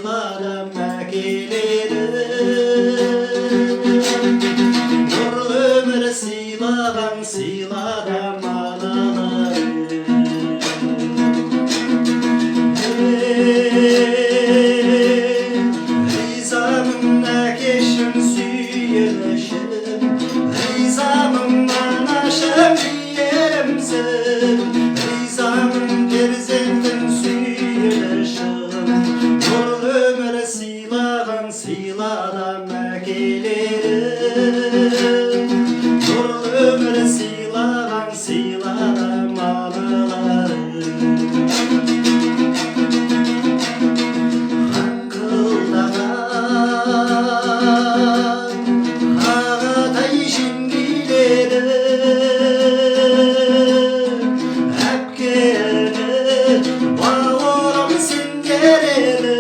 сыйладым әкелері, нұрлы өмір сыйлаған сыйладым аналары. Ризамын әкешім сүйенішім, ризамын анашым ерімсің, ризамын перзентім сүйенішім, нұрлы өмір сыйлаған сыйладым әкелері, нұрлы өмір сыйлаған сыйладым аналары. Ағатай жеңгейлері, әпкелі бауырым сендер еді,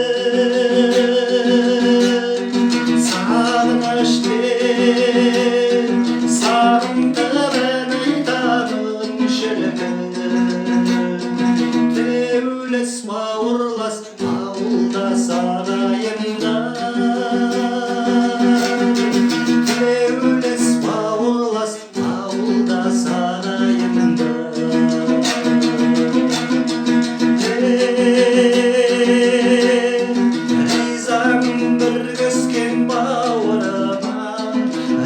сағынышпен сағындырып айтамын шіркін, тілеулес бауырлас ауылда сарайында, тілеулес бауырлас ауылда сарайында. Ризамын біргіскен бауырыма,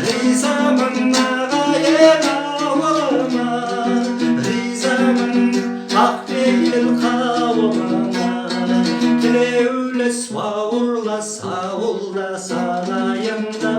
ризамын ағайын ауылыма, ризамын ақпейіл қауымыма, тілеулес бауырлас ауылда сарайында.